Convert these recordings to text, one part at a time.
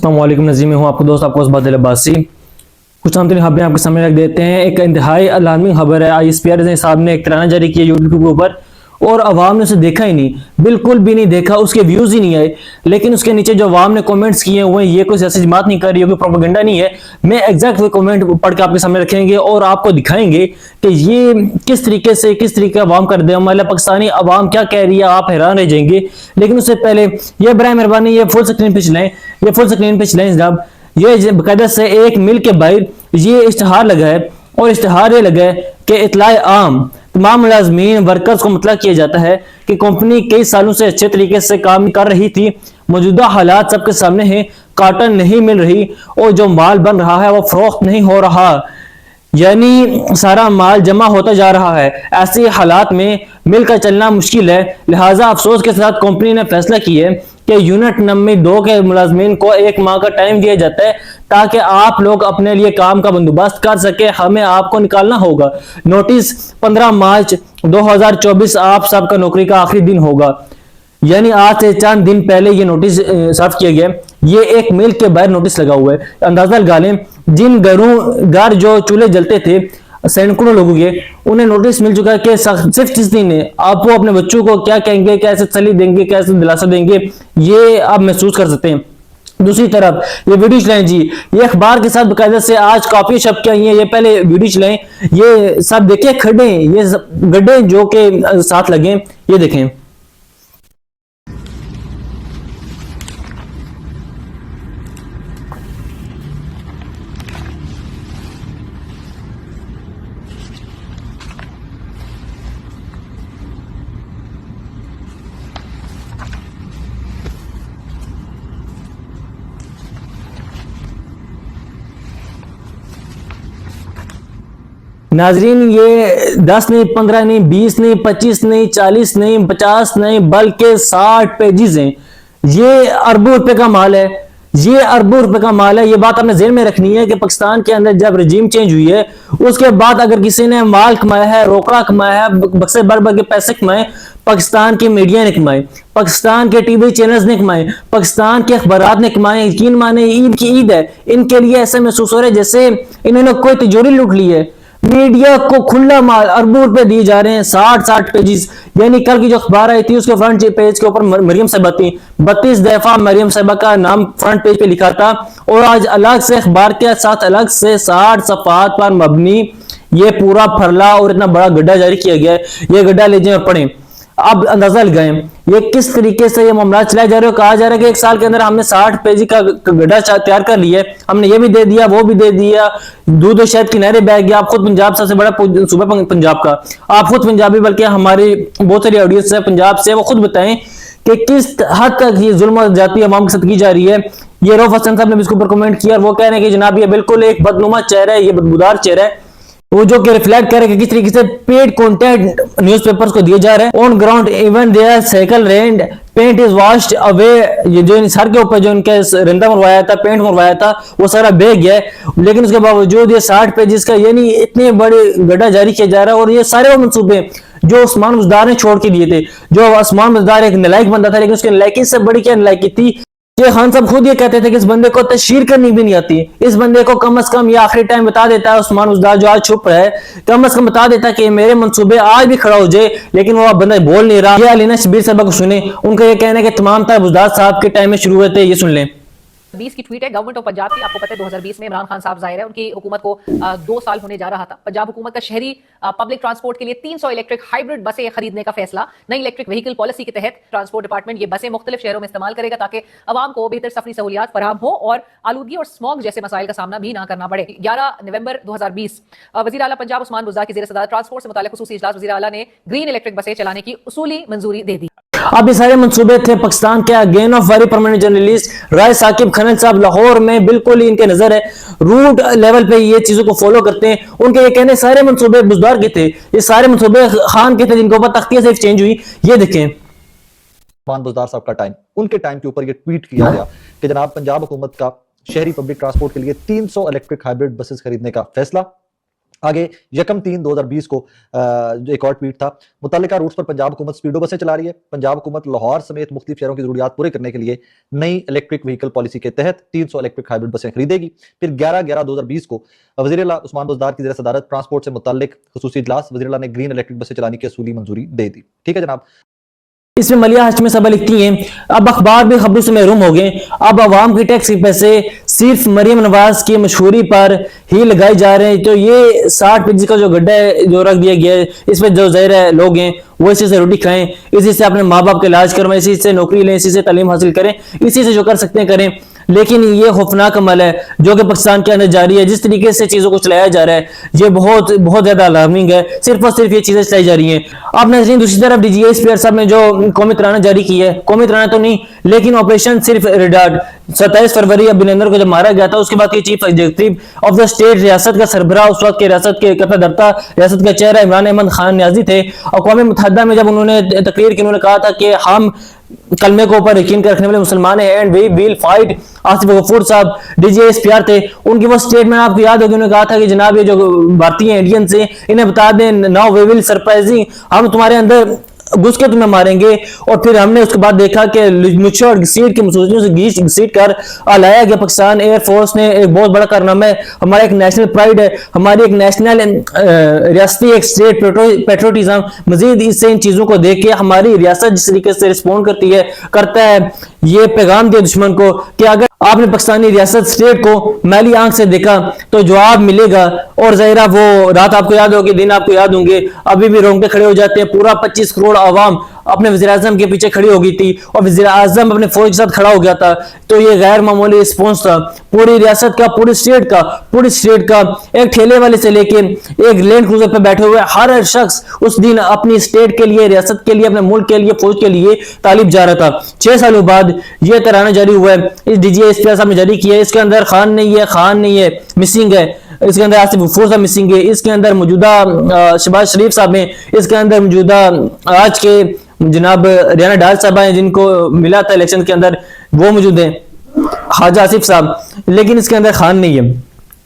अस्सलाम वालेकुम नज़ीम, मैं हूँ आपको दोस्त आपको उसबादिल अब्बासी। कुछ खबरें आपके सामने रख देते हैं। एक इंतहाई अलार्मिंग खबर है। ISPR साहब ने एक तराना जारी किया यूट्यूब के ऊपर और अवाम ने उसे देखा ही नहीं, बिल्कुल भी नहीं देखा, उसके व्यूज़ ही नहीं आए। लेकिन उसके नीचे जो अवाम ने कमेंट्स किए हुए हैं, ये कोई सियासी जमात नहीं कर रही है, कोई प्रोपेगेंडा नहीं है। मैं एग्जैक्ट वो कमेंट पढ़ के आपके सामने रखेंगे और आपको दिखाएंगे कि ये किस तरीके अवाम कर दे, हमारे पाकिस्तानी अवाम क्या कह रही है, आप हैरान रह जाएंगे। लेकिन उससे पहले ये बराए मेहरबानी ये फुल स्क्रीन पे चलाएं, जनाब। ये बकायदा से एक मिल के बाहर ये इश्तहार लगा है और इश्तहार ये लगा है कि इतलाए आम तमाम मुलाजमीन वर्कर्स को मतलब किया जाता है कि कंपनी कई सालों से अच्छे तरीके से काम कर रही थी, मौजूदा हालात सबके सामने हैं, काटन नहीं मिल रही और जो माल बन रहा है वो फरोख्त नहीं हो रहा, यानी सारा माल जमा होता जा रहा है। ऐसे हालात में मिल का चलना मुश्किल है। लिहाजा अफसोस के साथ कंपनी ने फैसला किया है कि यूनिट नंबर 2 के मुलाजमीन को 1 माह का टाइम दिया जाता है ताकि आप लोग अपने लिए काम का बंदोबस्त कर सके। हमें आपको निकालना होगा। नोटिस 15 मार्च 2024 आप सबका नौकरी का आखिरी दिन होगा, यानी आज से चंद दिन पहले ये नोटिस सर्व किया गया। ये एक मिल के बाहर नोटिस लगा हुआ है। अंदाजा लगा लें, जिन घर जो चूल्हे जलते थे सैकड़ों लोगों के, उन्हें नोटिस मिल चुका है कि सिर्फ 30 दिन है। आप वो अपने बच्चों को क्या कहेंगे, कैसे तसल्ली देंगे, कैसे दिलासा देंगे, ये आप महसूस कर सकते हैं। दूसरी तरफ ये वीडियो चलाएं जी, ये अखबार के साथ बकायदा से आज कॉपी छप के आई है। ये पहले वीडियो चलाएं, ये सब देखिए खड्डे, ये गड्ढे जो के साथ लगे, ये देखें। नाजरीन, ये 10 नहीं, 15 नहीं, 20 नहीं, 25 नहीं, 40 नहीं, 50 नहीं, बल्कि 60 पेजेस हैं। ये अरबों रुपए का माल है। ये बात आपने जेहन में रखनी है कि पाकिस्तान के अंदर जब रजीम चेंज हुई है, उसके बाद अगर किसी ने माल कमाया है, रोकड़ा कमाया है, बक्से भर भर के पैसे कमाए, पाकिस्तान की मीडिया ने कमाए, पाकिस्तान के टीवी चैनल्स ने कमाए, पाकिस्तान के अखबारात ने कमाए। यकीन माने ईद की ईद है, इनके लिए ऐसा महसूस हो रहा है जैसे इन्होंने कोई तिजोरी लूट ली है। मीडिया को खुला माल अरबों रुपए दिए जा रहे हैं। 60 पेजेस, यानी कल की जो अखबार आई थी उसके फ्रंट पेज के ऊपर मरियम साहिबा थी, 32 दफा मरियम साहिबा का नाम फ्रंट पेज पे लिखा था। और आज अलग से अखबार के साथ अलग से 60 सफात पर मबनी ये पूरा फरला और इतना बड़ा गड्ढा जारी किया गया है। ये गड्ढा ले जाए और पढ़ें। अब अंदाजा लगाएं ये किस तरीके से ये मामला चलाए जा रहे हो। कहा जा रहा है कि एक साल के अंदर हमने 60 पेज का गड्ढा तैयार कर लिया है, हमने ये भी दे दिया, वो भी दे दिया, दूध और शहद किनारे बह गया। आप खुद पंजाब सबसे बड़ा सूबा पंजाब का, आप खुद पंजाबी, बल्कि हमारी बहुत सारी ऑडियंस है पंजाब से, वो खुद बताएं कि किस हद तक ये जुल्म जाती अवाम के साथ की जा रही है। ये रऊफ हसन साहब ने इसके ऊपर कमेंट किया और वो कह रहे हैं कि जनाब ये बिल्कुल एक बदनुमा चेहरा है, ये बदबूदार चेहरा है, वो जो कि रिफ्लेक्ट करे कि किस तरीके से पेड कंटेंट न्यूज़पेपर्स को दिया जा रहा है। On ground even there cycle rent paint is washed away, ये जो सर के ऊपर जो इनके रिंदा मरवाया था, पेंट मरवाया था, वो सारा बह गया है। लेकिन उसके बावजूद ये 60 पेजेस का यानी इतने बड़े गड्ढा जारी किया जा रहा है। और ये सारे वो मंसूबे जो उस्मान बुज़दार ने छोड़ के दिए थे, जो उस्मान बुज़दार एक नलायक बंदा था, लेकिन उसकी नलायकी से बड़ी क्या नलायकी थी, ये खान साहब खुद ये कहते थे कि इस बंदे को तशहीर करनी भी नहीं आती। इस बंदे को कम से कम ये आखिरी टाइम बता देता है, उस्मान बुज़दार जो आज छुप रहा है, कम से कम बता देता कि मेरे मंसूबे आज भी खड़ा हो जाए। लेकिन वो बंदा बोल नहीं रहा। ये अलीना शबीर साहब को सुने, उनका ये कहना है कि तमाम तरह बुज़दार साहब के टाइम में शुरू हुए थे। ये सुन लें। 20 की ट्वीट है गवर्नमेंट ऑफ पंजाब की। आपको पता है 2020 में इमरान खान साहब जाहिर है उनकी हुकूमत को 2 साल होने जा रहा था। पंजाब हुकूमत का शहरी पब्लिक ट्रांसपोर्ट के लिए 300 इलेक्ट्रिक हाइब्रिड बसें खरीदने का फैसला। नई इलेक्ट्रिक व्हीकल पॉलिसी के तहत ट्रांसपोर्ट डिपार्टमेंट ये बसें मुख्तलिफ शहरों में इस्तेमाल करेगा ताकि अवाम को बेहतर सफरी सहूलियात फराहम हो और आलूदगी और स्मॉग जैसे मसाइल का सामना भी ना करना पड़े। 11 नवंबर 2020 वज़ीर आला पंजाब उस्मान बुज़दार की ज़ेर सदारत ट्रांसपोर्ट से मुताल्लिक़ खुसूसी इजलास वज़ीर आला ने ग्रीन इलेक्ट्रिक बसें चलाने की उसूली मंजूरी दे दी। अब ये सारे मंसूबे थे पाकिस्तान के again of very permanent journalist Rai Saqib खनन साहब लाहौर में, बिल्कुल ही इनके नजर है, रूट लेवल पे ये चीजों को फॉलो करते हैं। उनके ये कहने सारे मंसूबे बुज़दार के थे, ये सारे मंसूबे खान के थे जिनके ऊपर तख्तियां सिर्फ चेंज हुई। ये देखें उस्मान बुज़दार साहब का टाइम, उनके टाइम के ऊपर ये ट्वीट किया गया कि जनाब पंजाब हुकूमत का शहरी पब्लिक ट्रांसपोर्ट के लिए 300 इलेक्ट्रिक हाइब्रिड बसेस खरीदने का फैसला। आगे यकम 3/2020 को जो एक और ट्वीट था, मुतल्लिका रूट्स पर पंजाब हुकूमत स्पीडो बसें चला रही है। पंजाब हुकूमत लाहौर समेत मुख्तलिफ शहरों की जरूरियात पूरे करने के लिए नई इलेक्ट्रिक व्हीकल पॉलिसी के तहत 300 इलेक्ट्रिक हाइब्रिड बसें खरीदेगी। फिर 11/11/2020 को वज़ीर-ए-आला उस्मान बुज़दार की ज़ेर सदारत ट्रांसपोर्ट से मुतल्लिक खुसूसी इजलास, वज़ीर-ए-आला ने ग्रीन इलेक्ट्रिक बसें चलाने की असूली मंजूरी दे दी। ठीक है जनाब। इसमें मलिया हाशमी साहबा लिखती हैं, अब अखबार भी खबरों से महरूम हो गए। अब अवाम की टैक्स के पैसे सिर्फ मरियम नवाज की मशहूरी पर ही लगाए जा रहे हैं। तो ये 60 पेज का जो गड्ढा है जो रख दिया गया है, इस पे जो ज़ाहिर है लोग हैं वो इसी से रोटी खाएं, इसी से अपने माँ बाप का इलाज करवाएं, इसी से नौकरी लें, इसी से तालीम हासिल करें, इसी से जो कर सकते हैं करें। लेकिन ये खौफनाक अमल है जो कि पाकिस्तान के अंदर जारी है। जिस तरीके से चीजों को चलाया जा रहा है ये बहुत बहुत ज्यादा अलार्मिंग है। सिर्फ और सिर्फ ये चीजें चलाई जा रही हैं। अब नाज़रीन दूसरी तरफ डीजीआई स्पीयर साहब ने जो कौमी तराना जारी की है, कौमी तराना तो नहीं लेकिन ऑपरेशन सिर्फ रिडार्ड 27 फरवरी अभिनंदन को जब मारा गया था उसके बाद की chief executive of the state रियासत का सरबराह उस वक्त के रियासत के कर्ता रियासत का चेहरा इमरान अहमद खान न्याजी थे। अक़वाम मुत्तहिदा में जब उन्होंने तकरीर की, उन्होंने कहा था कि हम कलमे के ऊपर यकीन रखने वाले मुसलमान हैं and we will fight. Asif Ghafoor साहब डीजीआई स्पीआर थे, उनकी वो स्टेटमेंट आपको याद होगी, उन्होंने कहा था कि जनाब ये जो भारतीय इंडियन से इन्हें बता दें नाउ वी विल सरप्राइजिंग, हम तुम्हारे अंदर घुस के तुम्हें मारेंगे। और फिर हमने उसके बाद देखा कि मुझे और घसीट के मसूदियों से घसीट कर लाया गया। पाकिस्तान एयरफोर्स ने एक बहुत बड़ा कारनामा है, हमारा एक नेशनल प्राइड है, हमारी एक नेशनल रियासती एक स्टेट पेट्रोटिज्म। मजीद इससे इन चीजों को देख के हमारी रियासत जिस तरीके से रिस्पॉन्ड करता है ये पैगाम दिया दुश्मन को कि अगर आपने पाकिस्तानी रियासत स्टेट को मैली आंख से देखा तो जवाब मिलेगा। और ज़ाहिरा वो रात आपको याद होगी, दिन आपको याद होंगे, अभी भी रोंगटे खड़े हो जाते हैं। पूरा 25 करोड़ आवाम अपने वज़ीर आज़म के पीछे खड़ी हो गई थी और वज़ीर आज़म अपने फौज के साथ खड़ा हो गया था। तो ये गैर मामूली रिस्पॉन्स था पूरी रियासत का, पूरी स्टेट का। एक ठेले वाले से लेके एक लैंड क्रूजर पे बैठे हुए हर शख्स उस दिन अपनी स्टेट के लिए, रियासत के लिए, अपने मुल्क के लिए, फौज के लिए तालिब जा रहा था। 6 सालों बाद ये तराना जारी हुआ है, इस डीजीआई स्पीआर साहब ने जारी किया है। इसके अंदर खान नहीं है, मिसिंग है। इसके अंदर आसिफ गफूर साहब मिसिंग है। इसके अंदर मौजूदा शहबाज शरीफ साहब हैं। इसके अंदर मौजूदा आज के जनाब रियाना डाल साहब हैं जिनको मिला था इलेक्शन के अंदर, वो मौजूद हैं, ख्वाजा आसिफ साहब। लेकिन इसके अंदर खान नहीं है।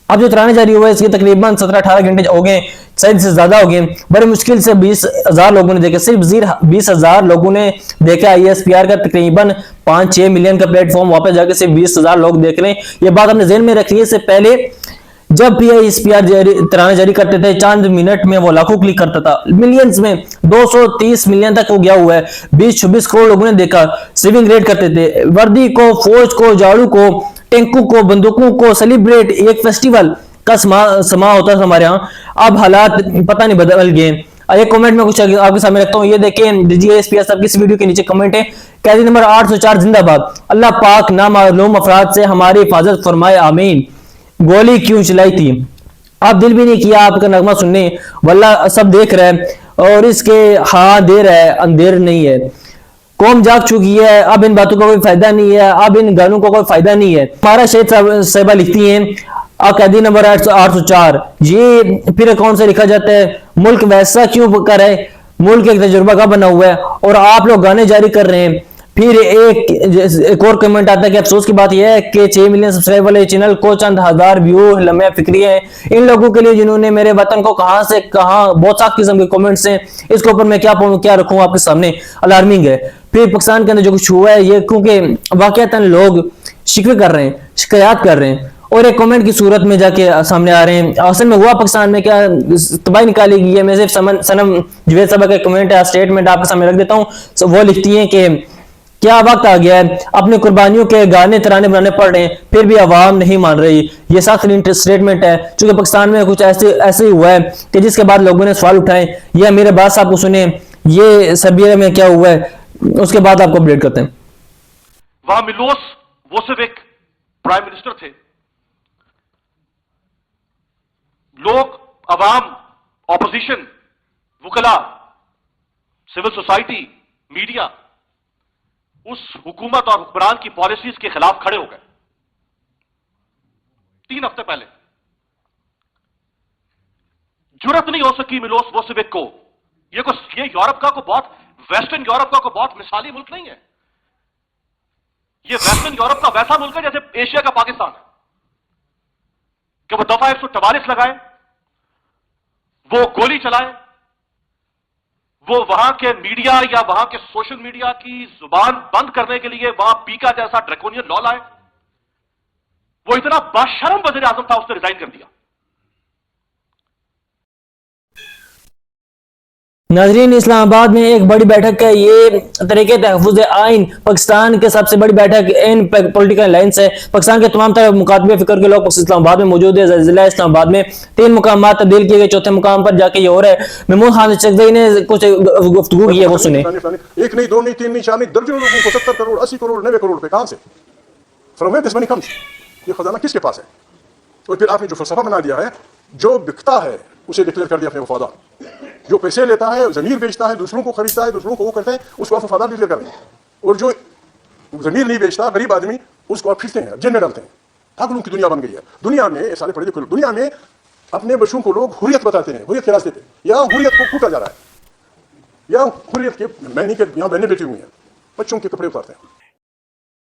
अब जो तराना जारी हुआ है इसके तकरीबन 17-18 घंटे हो गए, शायद से ज्यादा हो गए। बड़े मुश्किल से 20,000 लोगों ने देखा, सिर्फ 20,000 लोगों ने देखा। ISPR का तकरीबन 5-6 मिलियन का प्लेटफॉर्म वापस जाकर सिर्फ 20,000 लोग देख रहे हैं। ये बात हमने ज़हन में रखनी है। इससे पहले जब ISPR तराना जारी करते थे चंद मिनट में वो लाखों क्लिक करता था, मिलियंस में 230 मिलियन तक हो गया हुआ है। 20-26 करोड़ लोगों ने देखा। स्विंग रेट करते थे, वर्दी को, फौज को, झाड़ू को, टैंकों को, बंदूकों को सेलिब्रेट एक फेस्टिवल का समा होता था हमारे यहाँ। अब हालात पता नहीं बदल गए। एक कमेंट में कुछ आपके सामने रखता हूँ, ये देखें डीजीआई स्पीआर साहब की इस वीडियो के नीचे कमेंट है, कैदी नंबर 804 जिंदाबाद, अल्लाह पाक नामालूम अफराद से हमारी हिफाजत फरमाए आमीन। गोली क्यों चलाई थी? आप दिल भी नहीं किया आपका नगमा सुनने, वल्लाह सब देख रहा है और इसके हाँ देर है अंधेर नहीं है। कौम जाग चुकी है, अब इन बातों का कोई फायदा नहीं है, अब इन गानों का कोई फायदा नहीं है। हमारा शहीद साहिबा लिखती हैं कैदी नंबर 804, ये फिर कौन सा लिखा जाता है, मुल्क वैसा क्यों कर रहा है, मुल्क एक तजुर्बा का बना हुआ है और आप लोग गाने जारी कर रहे हैं। फिर एक और कमेंट आता है कि अफसोस की बात यह है कि 6 मिलियन सब्सक्राइबर वाले चैनल को चंद हजार व्यू लम्हे फिक्री है इन लोगों के लिए जिन्होंने मेरे वतन को कहां से कहां, बहुत सारे किस्म के कमेंट्स हैं। इसके ऊपर मैं क्या रखूं आपके सामने, अलार्मिंग है। फिर पाकिस्तान के अंदर जो कुछ हुआ है ये क्योंकि वाकयातन लोग शिकवे कर रहे हैं, शिकायत कर रहे हैं और एक कमेंट की सूरत में जाके सामने आ रहे हैं। असल में हुआ पाकिस्तान में क्या तबाही निकाली गई है। मैं सिर्फ सनम जवेद साहब का कमेंट है, स्टेटमेंट आपके सामने रख देता हूं। वो लिखती हैं कि क्या वक्त आ गया है, अपनी कुर्बानियों के गाने तराने बनाने पड़ रहे हैं फिर भी आवाम नहीं मान रही। ये सख्त स्टेटमेंट है क्योंकि पाकिस्तान में कुछ ऐसे ही हुआ है कि जिसके बाद लोगों ने सवाल उठाए। ये मेरे बात साहब को सुने, ये सर्बिया में क्या हुआ है, उसके बाद आपको अपडेट करते हैं। वहां मिलोस वोसेविक प्राइम मिनिस्टर थे। लोग, अवाम, ऑपोजिशन, वुकला, सिविल सोसाइटी, मीडिया उस हुकूमत और हुक्मरान की पॉलिसीज के खिलाफ खड़े हो गए। 3 हफ्ते पहले जुर्रत नहीं हो सकी मिलोस वोसेविक को, ये यूरोप का को बहुत, वेस्टर्न यूरोप का को बहुत मिसाली मुल्क नहीं है। ये वेस्टर्न यूरोप का वैसा मुल्क है जैसे एशिया का पाकिस्तान है कि वो दफा 144 लगाए वो गोली चलाए, वो वहां के मीडिया या वहां के सोशल मीडिया की जुबान बंद करने के लिए वहां पीका जैसा ड्रैकोनियन लॉ लाए। वो इतना बाशर्म वज़ीर आज़म था, उसने रिजाइन कर दिया। नाजरीन, इस्लामाबाद में एक बड़ी बैठक है। ये तरीके तहफ़्फ़ुज़ आइन पाकिस्तान के सबसे बड़ी बैठक इन पॉलिटिकल अलायंस है। पाकिस्तान के तमाम तरह मुकातबे फिक्र के लोग इस्लामाबाद में मौजूद है। ज़िला इस्लामाबाद में 3 मुकाम तब्दील किए गए, चौथे मुकाम पर जाके ये हो रहा है। महमूद खान चकजई ने कुछ गुफ्तगू की है, वो सुने। 1 नहीं 2 नहीं 3 नहीं 4 नहीं, दर्जनों लोगों को 70 करोड़ 80 करोड़ 90 करोड़ रुपए कहां से? From where this money comes? ये खजाना किसके पास है? और फिर आपने जो फलसफा बना दिया है, जो बिकता है उसे डिक्लेयर कर दिया अपने वफादार, जो पैसे लेता है, जमीर बेचता है, दूसरों को खरीदता है, दूसरों को वो करते हैं, उसको आप वफादार डिक्लेयर कर रहे हैं। और जो जमीर नहीं बेचता, गरीब आदमी, उसको आप खींचते हैं, जेल में डालते हैं। पागलों की दुनिया बन गई है। दुनिया में ये सारे पढ़े लिखे, दुनिया में अपने बच्चों को लोग हुर्रियत बताते हैं, हुर्रियत के रास्ते पे। यहाँ हुर्रियत को कूटा जा रहा है, यहाँ हुर्रियत के मैनी के यहाँ बहनें बेटी हुई हैं, बच्चों के कपड़े उतारते हैं।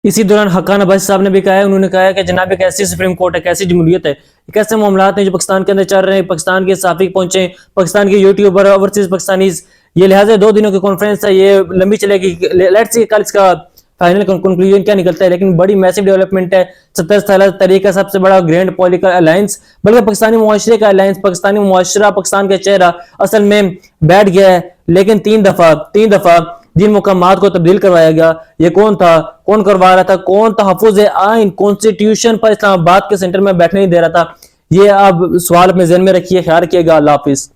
इसी दौरान हक्कान अब्बासी साहब ने भी कहा है, उन्होंने कहा है कि जनाब एक ऐसी सुप्रीम कोर्ट है, कैसी जमहूरियत है, एक ऐसे मामलात हैं जो पाकिस्तान के अंदर चल रहे हैं। पाकिस्तान के सहाफ़ी पहुंचे, पाकिस्तान के यूट्यूबर, ओवरसीज पाकिस्तानीज, ये लिहाजा 2 दिनों की कॉन्फ्रेंस है, ये लंबी चलेगी। लेट्स सी कल इसका फाइनल कंक्लूजन क्या निकलता है, लेकिन बड़ी मैसिव डेवलपमेंट है। 70 साल तरीका सबसे बड़ा ग्रैंड पॉलिटिकल अलायंस, बल्कि पाकिस्तानी मुआशरे का अलायंस, पाकिस्तानी मुआशरा, पाकिस्तान का चेहरा असल में बैठ गया है। लेकिन 3 दफा जिन मुकामात को तब्दील करवाया गया, ये कौन था, कौन करवा रहा था, कौन तहफ़्फ़ुज़ आइन कॉन्स्टिट्यूशन पर इस्लामाबाद के सेंटर में बैठने नहीं दे रहा था, ये आप सवाल अपने ज़हन में रखिए। ख्याल रखिएगा। अल्लाह हाफिज़।